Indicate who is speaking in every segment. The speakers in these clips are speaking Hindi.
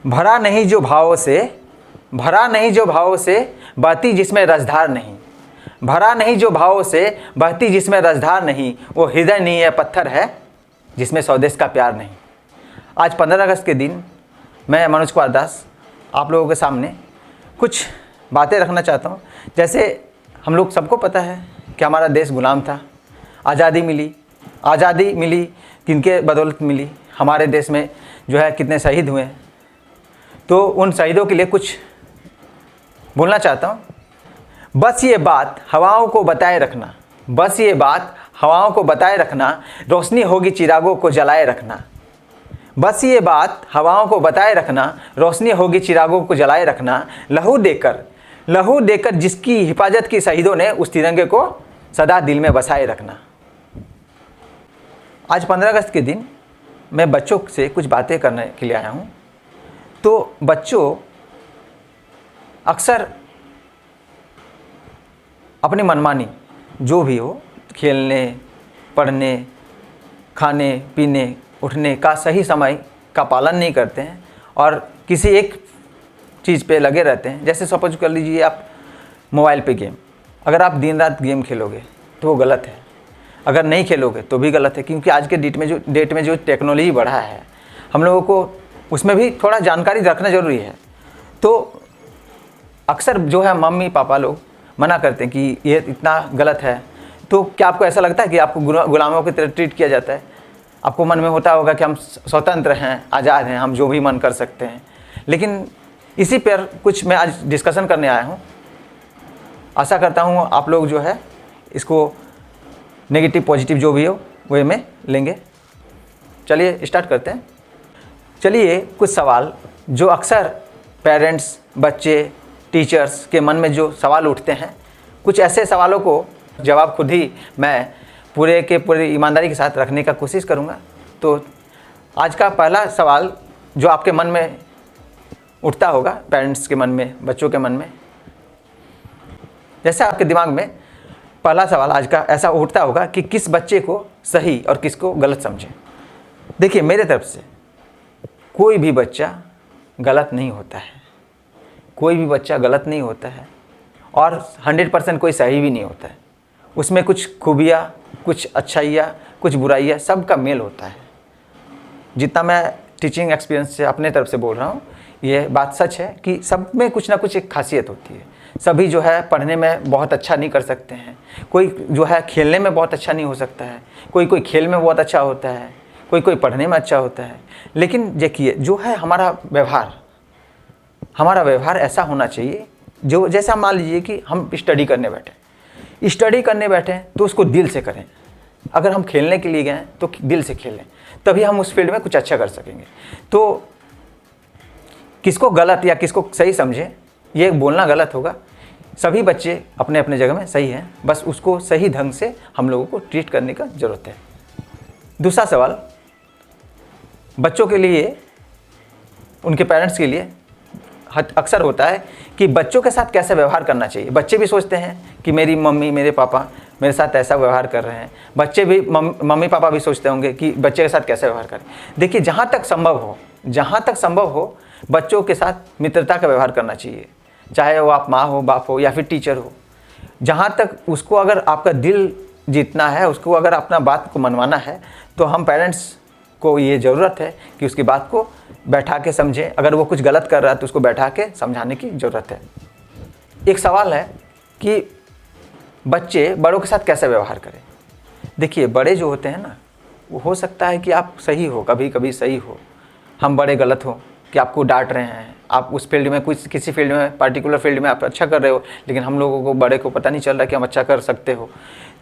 Speaker 1: भरा नहीं जो भावों से, भरा नहीं जो भावों से, बहती जिसमें रसधार नहीं। भरा नहीं जो भावों से, बहती जिसमें रसधार नहीं, वो हृदय नहीं है पत्थर है जिसमें स्वदेश का प्यार नहीं। आज 15 अगस्त के दिन मैं मनोज कुमार दास आप लोगों के सामने कुछ बातें रखना चाहता हूँ। जैसे हम लोग सबको पता है कि हमारा देश गुलाम था, आज़ादी मिली किनके बदौलत मिली, हमारे देश में जो है कितने शहीद हुए। तो उन शहीदों के लिए कुछ बोलना चाहता हूँ। बस ये बात हवाओं को बताए रखना, बस ये बात हवाओं को बताए रखना, रोशनी होगी चिरागों को जलाए रखना। बस ये बात हवाओं को बताए रखना, रोशनी होगी चिरागों को जलाए रखना। लहू देकर जिसकी हिफाजत की शहीदों ने, उस तिरंगे को सदा दिल में बसाए रखना। आज 15 अगस्त के दिन मैं बच्चों से कुछ बातें करने के लिए आया हूँ। तो बच्चों अक्सर अपनी मनमानी जो भी हो, खेलने, पढ़ने, खाने पीने, उठने का सही समय का पालन नहीं करते हैं और किसी एक चीज़ पे लगे रहते हैं। जैसे सपोज कर लीजिए आप मोबाइल पे गेम, अगर आप दिन रात गेम खेलोगे तो वो गलत है, अगर नहीं खेलोगे तो भी गलत है, क्योंकि आज के डेट में जो टेक्नोलॉजी बढ़ा है, हम लोगों को उसमें भी थोड़ा जानकारी रखना ज़रूरी है। तो अक्सर जो है मम्मी पापा लोग मना करते हैं कि ये इतना गलत है। तो क्या आपको ऐसा लगता है कि आपको गुलामों की तरह ट्रीट किया जाता है? आपको मन में होता होगा कि हम स्वतंत्र हैं, आज़ाद हैं, हम जो भी मन कर सकते हैं। लेकिन इसी पर कुछ मैं आज डिस्कशन करने आया हूँ। आशा करता हूँ आप लोग जो है इसको नेगेटिव पॉजिटिव जो भी हो वे में लेंगे। चलिए स्टार्ट करते हैं। चलिए कुछ सवाल जो अक्सर पेरेंट्स, बच्चे, टीचर्स के मन में जो सवाल उठते हैं, कुछ ऐसे सवालों को जवाब खुद ही मैं पूरे ईमानदारी के साथ रखने का कोशिश करूँगा। तो आज का पहला सवाल जो आपके मन में उठता होगा, पेरेंट्स के मन में, बच्चों के मन में, जैसे आपके दिमाग में पहला सवाल आज का ऐसा उठता होगा कि किस बच्चे को सही और किसको गलत समझें। देखिए, मेरे तरफ से कोई भी बच्चा गलत नहीं होता है, कोई भी बच्चा गलत नहीं होता है और 100% कोई सही भी नहीं होता है। उसमें कुछ खूबियाँ, कुछ अच्छाइयाँ, कुछ बुराइयाँ, सब का मेल होता है। जितना मैं टीचिंग एक्सपीरियंस से अपने तरफ से बोल रहा हूँ, ये बात सच है कि सब में कुछ ना कुछ एक खासियत होती है। सभी जो है पढ़ने में बहुत अच्छा नहीं कर सकते हैं, कोई जो है खेलने में बहुत अच्छा नहीं हो सकता है, कोई खेल में बहुत अच्छा होता है, कोई पढ़ने में अच्छा होता है। लेकिन देखिए, जो है हमारा व्यवहार ऐसा होना चाहिए जो, जैसा मान लीजिए कि हम स्टडी करने बैठे तो उसको दिल से करें। अगर हम खेलने के लिए गए तो दिल से खेलें, तभी हम उस फील्ड में कुछ अच्छा कर सकेंगे। तो किसको गलत या किसको सही समझें, ये बोलना गलत होगा। सभी बच्चे अपने अपने जगह में सही हैं, बस उसको सही ढंग से हम लोगों को ट्रीट करने का ज़रूरत है। दूसरा सवाल, बच्चों के लिए, उनके पेरेंट्स के लिए अक्सर होता है कि बच्चों के साथ कैसे व्यवहार करना चाहिए। बच्चे भी सोचते हैं कि मेरी मम्मी, मेरे पापा मेरे साथ ऐसा व्यवहार कर रहे हैं। बच्चे भी, मम्मी पापा भी सोचते होंगे कि बच्चे के साथ कैसे व्यवहार करें। देखिए, जहाँ तक संभव हो बच्चों के साथ मित्रता का व्यवहार करना चाहिए, चाहे वो आप माँ हो, बाप हो या फिर टीचर हो। जहाँ तक उसको अगर आपका दिल जीतना है, उसको अगर अपना बात को मनवाना है, तो हम पेरेंट्स को ये ज़रूरत है कि उसकी बात को बैठा के समझें। अगर वो कुछ गलत कर रहा है तो उसको बैठा के समझाने की ज़रूरत है। एक सवाल है कि बच्चे बड़ों के साथ कैसे व्यवहार करें। देखिए, बड़े जो होते हैं ना, वो हो सकता है कि आप सही हो, कभी कभी सही हो, हम बड़े गलत हो कि आपको डांट रहे हैं, आप उस फील्ड में किसी फील्ड में, पर्टिकुलर फील्ड में आप अच्छा कर रहे हो, लेकिन हम लोगों को, बड़े को पता नहीं चल रहा कि हम अच्छा कर सकते हो।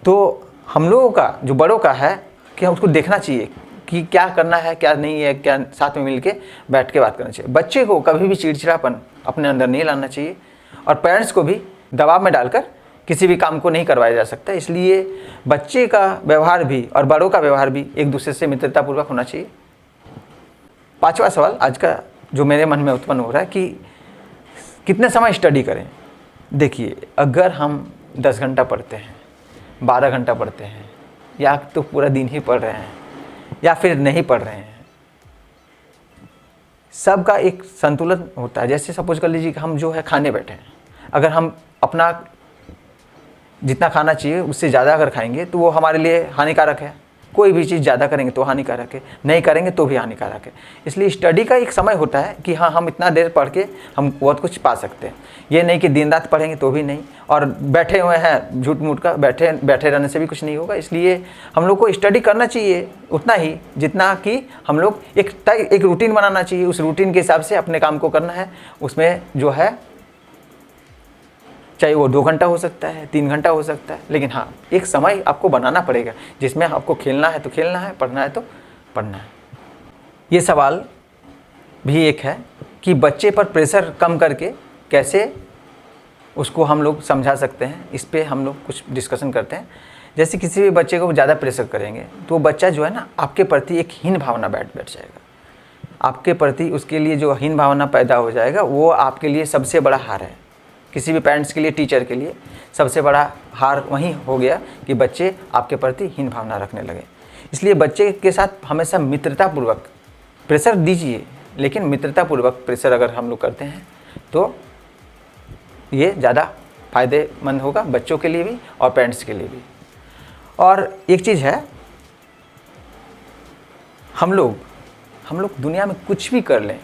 Speaker 1: तो हम लोगों का, जो बड़ों का है, कि हम उसको देखना चाहिए कि क्या करना है, क्या नहीं है, क्या साथ में मिलके बैठ के बात करना चाहिए। बच्चे को कभी भी चिड़चिड़ापन अपने अंदर नहीं लाना चाहिए और पेरेंट्स को भी दबाव में डालकर किसी भी काम को नहीं करवाया जा सकता। इसलिए बच्चे का व्यवहार भी और बड़ों का व्यवहार भी एक दूसरे से मित्रतापूर्वक होना चाहिए। पांचवा सवाल आज का जो मेरे मन में उत्पन्न हो रहा है कि कितने समय स्टडी करें। देखिए, अगर हम 10 घंटा पढ़ते हैं, 12 घंटा पढ़ते हैं, या तो पूरा दिन ही पढ़ रहे हैं या फिर नहीं पढ़ रहे हैं, सबका एक संतुलन होता है। जैसे सपोज कर लीजिए कि हम जो है खाने बैठे हैं, अगर हम अपना जितना खाना चाहिए उससे ज़्यादा अगर खाएंगे तो वो हमारे लिए हानिकारक है। कोई भी चीज़ ज़्यादा करेंगे तो हानिकारक है, नहीं करेंगे तो भी हानिकारक है। इसलिए स्टडी का एक समय होता है कि हाँ, हम इतना देर पढ़ के हम बहुत कुछ पा सकते हैं। ये नहीं कि दिन रात पढ़ेंगे तो भी नहीं, और बैठे हुए हैं झूठ मूठ का बैठे रहने से भी कुछ नहीं होगा। इसलिए हम लोग को स्टडी करना चाहिए उतना ही जितना कि हम लोग एक रूटीन बनाना चाहिए। उस रूटीन के हिसाब से अपने काम को करना है। उसमें जो है चाहे वो 2 घंटा हो सकता है, 3 घंटा हो सकता है, लेकिन हाँ, एक समय आपको बनाना पड़ेगा जिसमें आपको खेलना है तो खेलना है, पढ़ना है तो पढ़ना है। ये सवाल भी एक है कि बच्चे पर प्रेशर कम करके कैसे उसको हम लोग समझा सकते हैं। इस पर हम लोग कुछ डिस्कशन करते हैं। जैसे किसी भी बच्चे को ज़्यादा प्रेशर करेंगे तो बच्चा जो है ना, आपके प्रति एक हीन भावना बैठ जाएगा। आपके प्रति उसके लिए जो हीन भावना पैदा हो जाएगा, वो आपके लिए सबसे बड़ा हार है। किसी भी पेरेंट्स के लिए, टीचर के लिए सबसे बड़ा हार वहीं हो गया कि बच्चे आपके प्रति हीन भावना रखने लगे। इसलिए बच्चे के साथ हमेशा मित्रतापूर्वक प्रेशर दीजिए, लेकिन मित्रतापूर्वक प्रेशर अगर हम लोग करते हैं तो ये ज़्यादा फ़ायदेमंद होगा बच्चों के लिए भी और पेरेंट्स के लिए भी। और एक चीज़ है, हम लोग दुनिया में कुछ भी कर लें,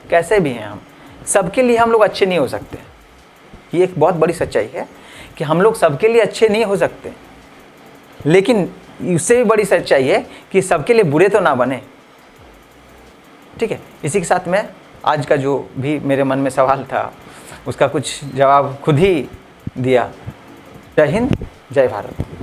Speaker 1: कैसे भी हैं हम, सबके लिए हम लोग अच्छे नहीं हो सकते। ये एक बहुत बड़ी सच्चाई है कि हम लोग सबके लिए अच्छे नहीं हो सकते, लेकिन उससे भी बड़ी सच्चाई है कि सबके लिए बुरे तो ना बने। ठीक है, इसी के साथ मैं आज का जो भी मेरे मन में सवाल था उसका कुछ जवाब खुद ही दिया। जय हिंद, जय भारत।